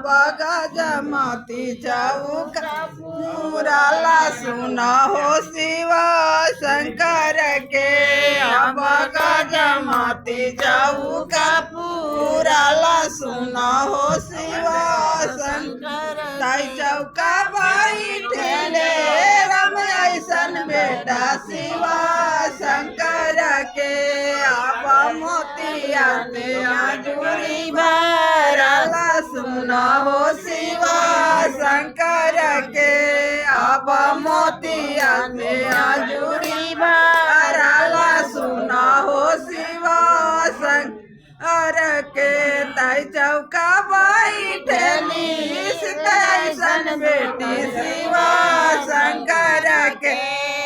गजमती चौका पूराला सुन हो शिव शंकर के। अब गजमती चौका पूराला सुन हो शिव शंकर। ताई चौका बैठेले राम ऐसन बेटा शिव शंकर के। अब मोतिया ते आजुरी भरला सुन हो शिव शंकर के। अब मोतिया ते आजुरी भरला सुन हो शिव शंकर के। ताई चौका बैठेली ऐसन बेटी शिव शंकर के।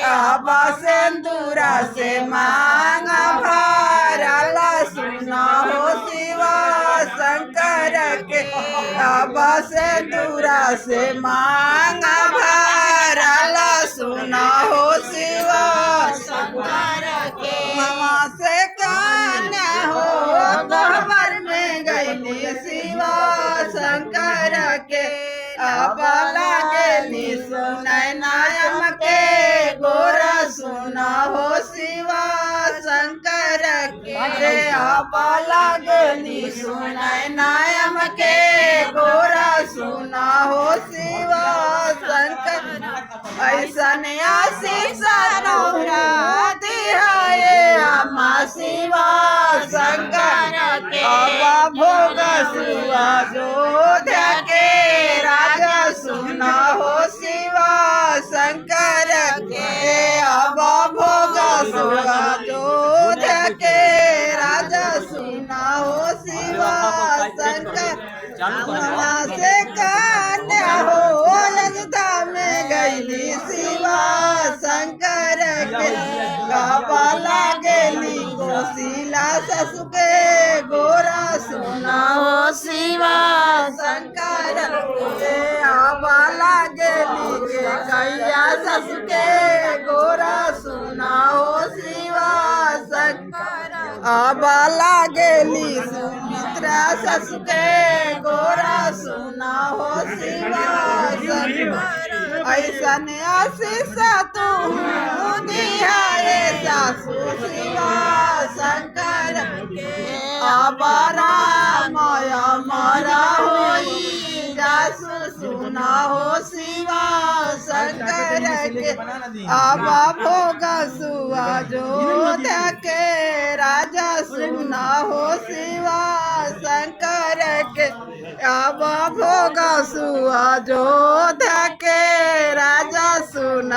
अब सिंदूरा से मांग भरला सुन हो शिव शंकर के। अब सिंदूरा से मांग भरला सुन हो शिव शंकर के। मामा से कान हो गोबर में गईली शिव शंकर के। अब लागेली सुनय नायम के गोरा सुन हो शिव शंकर के। अब लागेली सुनय नायम के गोरा सुन हो शिव शंकर। ऐसन आशीष नौरा दिहाए अम्मा शिव शंकर के। अब भोग सुआ जोध्या के राजा सुन हो शिव शंकर के। अब भोग सुआ जोध्या के राजा सुन हो शिव शंकर। अम्मा से कन्या हो अयोध्या में गईली शिव शंकर के। अब लागेली कोशिला ससु के गोरा सुन हो शिव शंकर के। अब लागेली के कैया ससु के गोरा सुन हो शिव शंकर। अब लागेली सुमित्रा ससु के गोरा सुन हो शिव शंकर। ऐसन आशीष तू दिहाए सासु शिव शंकर के। अब राम अमरा होई जासु सुन हो शिव शंकर के। अब भोग सुआ जोध्या के राजा सुन हो शिव शंकर के। अब भोग सुआ जोध्या के राजा सुन